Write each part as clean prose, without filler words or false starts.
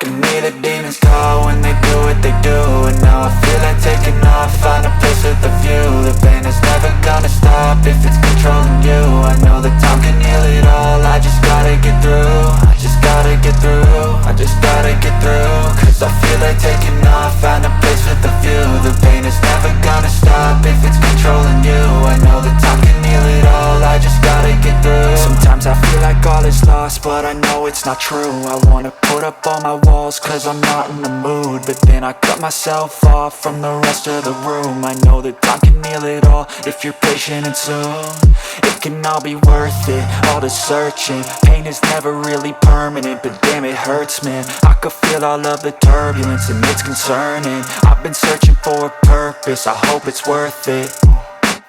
can hear the demons call when they do what they do. And now I feel like taking off, find a place with a view. The pain is never gonna stop if it's controlling you. I know that time can heal it all, I just gotta get through. I just gotta get through, I just gotta get through. Cause I feel like taking off, find a place with a view. The pain is never gonna stop if it's controlling you. I know that time can heal it all, I just gotta get through. Sometimes I feel like all is lost, but I know it's not true. I wanna put up all my walls cause I'm not in the mood, but then I cut myself off from the rest of the room. I know that time can heal it all if you're patient and soon. It can all be worth it, all the searching. Pain is never really permanent, but damn it hurts, man. I could feel all of the turbulence and it's concerning. I've been searching for a purpose, I hope it's worth it.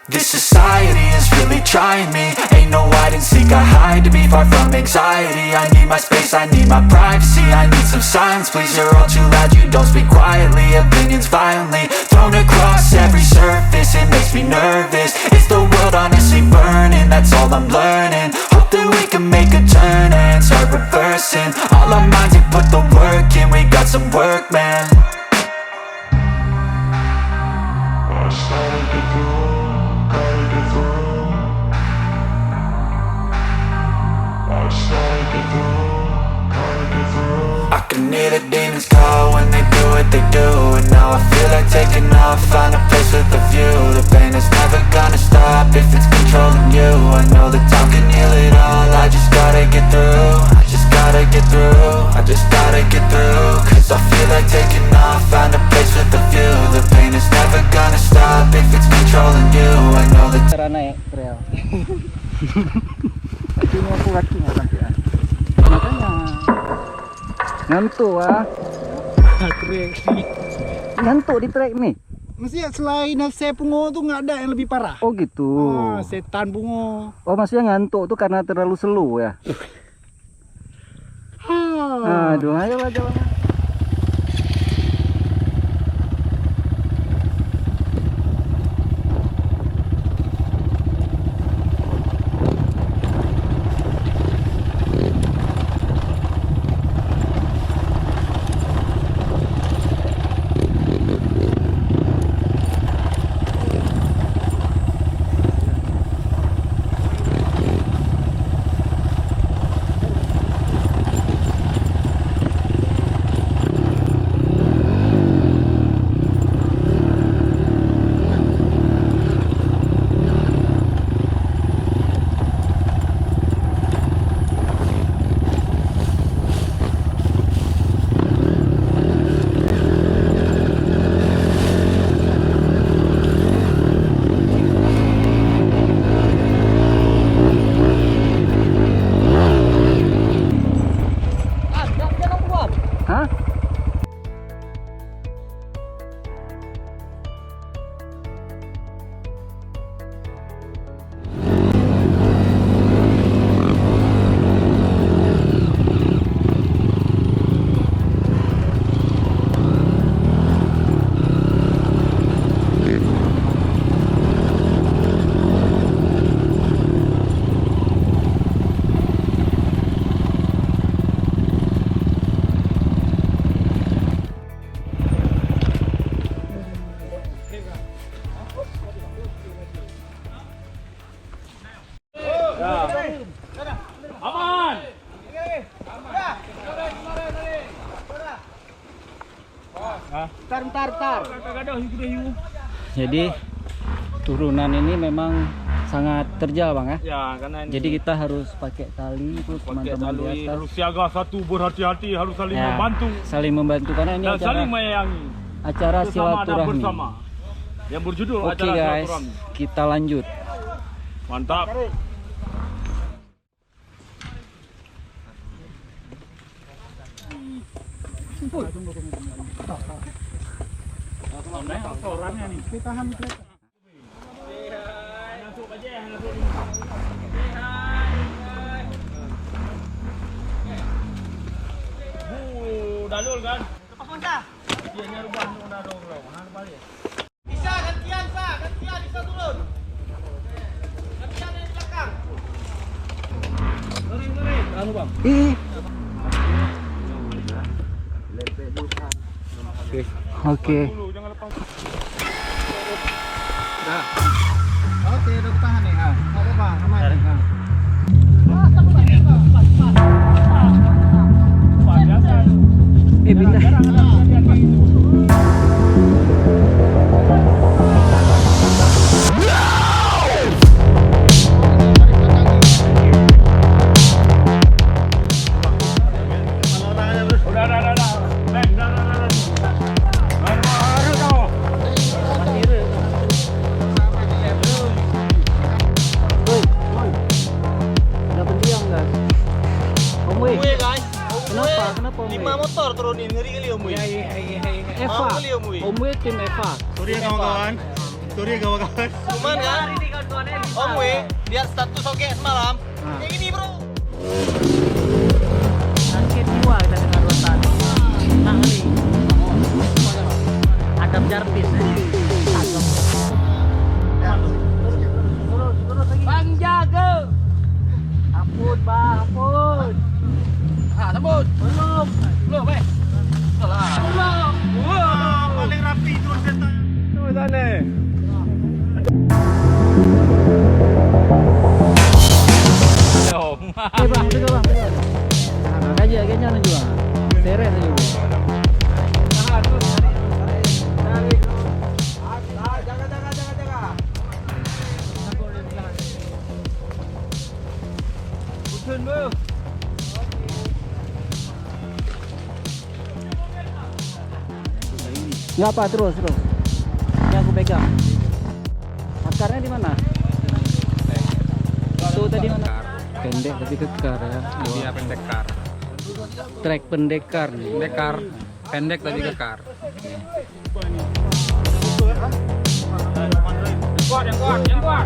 This society is really trying me. Ain't no hide and seek, I hide to be far from anxiety. I need my space, I need my privacy. I need some silence, please, you're all too loud. You don't speak quietly, opinions violently thrown across every surface. It makes me nervous, it's the world honestly burning. That's all I'm learning, hope that we can make a turn and start reversing. All our minds and put the work in, we got some work, man. I can hear the demons call when they do what they do. And now I feel like taking off, find a place with a view. The pain is never gonna stop if it's controlling you. I know that time can heal it all, I just gotta get through. I just gotta get through, I just gotta get through. Cause I feel like taking off, find a place with a view. The pain is never gonna stop if it's controlling you. I know that cara naik trail. Kakinya aku kaki nggak sampai. Makanya ngantuk ngantuk di trek nih. Maksudnya selain saya pungo tuh nggak ada yang lebih parah. Oh gitu. Setan pungo. Oh maksudnya ngantuk tuh karena terlalu slow ya. Aduh, ayo aja. Tar. Jadi turunan ini memang sangat terjal bang ya. Ya, karena ini jadi kita harus pakai tali itu teman-teman di atas. Harus siaga satu, berhati-hati, harus saling membantu. Saling membantu karena ini dan acara saling menyayangi. Acara silaturahmi. Bersama. Yang berjudul Oke, acara guys, silaturahmi. kita lanjut. Mantap. Orangnya nih. Tahan kereta. Dalul kan? Lepas masa? Dia nya rubah balik. Bisa gantian Pak, gantian bisa turun. Gantian yang di belakang. Lari. Anu bang. Oke. Dulu jangan lepas. Oke, udah tahan nih. Nggak apa-apa, aman. Wah, biasa. Pindah. Jarang ada kejadian kayak gitu. Udah. Bang, dah. Baru kau. Udah pendiam guys. Om Wei. Guys. Kenapa Om Wei? 5 motor turunin, ngeri kali Om Wei. Eva. Mau kali Om Wei. Om Wei tim Eva. Sorry ya kawan-kawan. Cuman kan, Om Wei, lihat status oke semalam. Kayak gini bro. Sakit jiwa kita dengar rotan. Nah kali. Adam Jarvis. Terus lagi. Bang jaga. Ampun bang, ampun. Sambut. Belum, Salah. Belum. Wah, paling rapi terus kita. Tuh sana. Bang, tengok bang. Kaji kayaknya juga. Seret aja. Nggak apa, terus. Ini aku pegang. Akarnya di mana? Itu tadi mana? Pendek tapi kekar ya. Dia pendekar. Trek pendekar nih. Pendekar. Pendek tapi kekar. Yang kuat.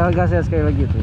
Tinggal gas ya sekali lagi tuh.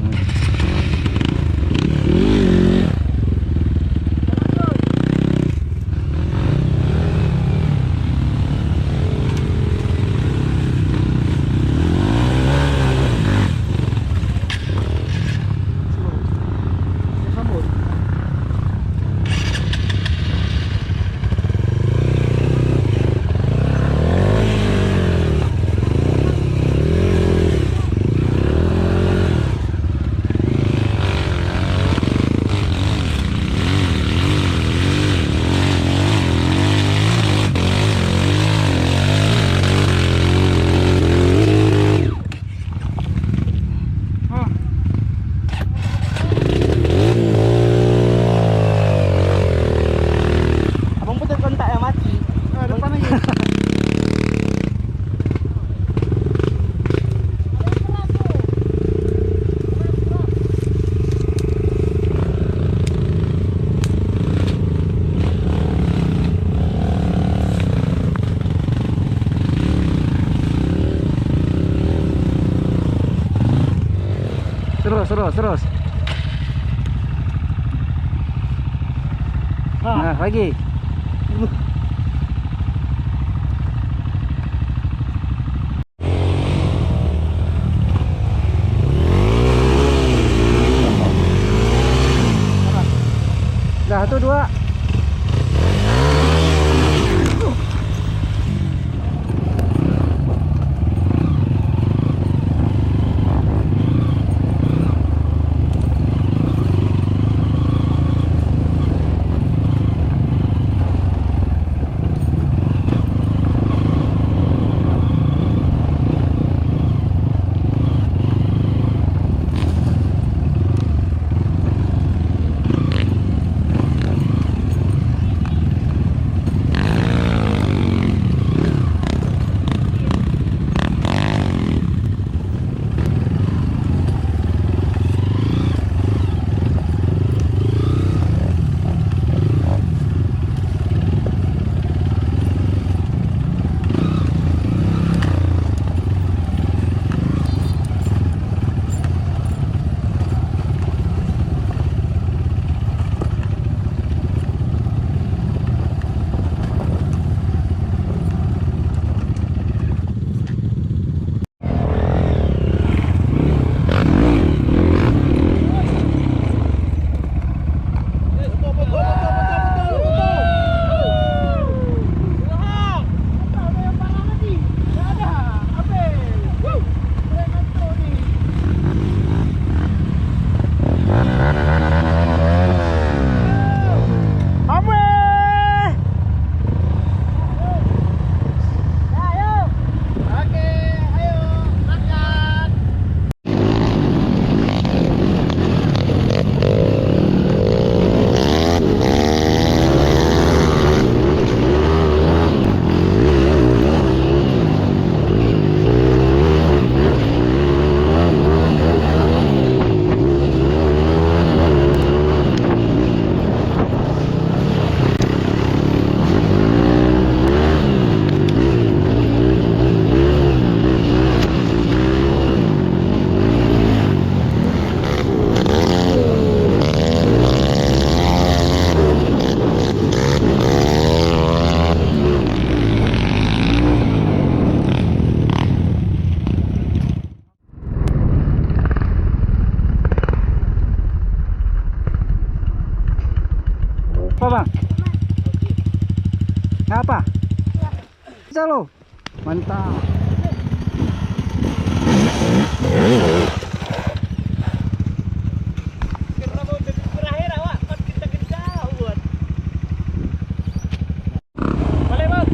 Terus. Nah, lagi. Dah, 1, 2. Apa bang? Apa? Bisa lo? Mantap. Terakhir awak kita buat. Boleh bang?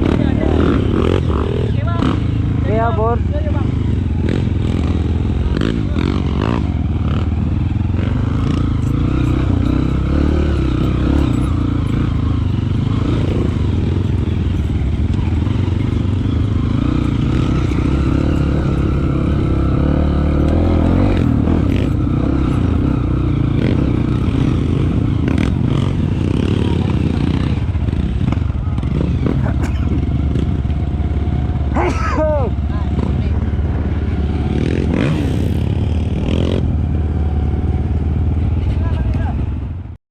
Oke bang. Ya bor.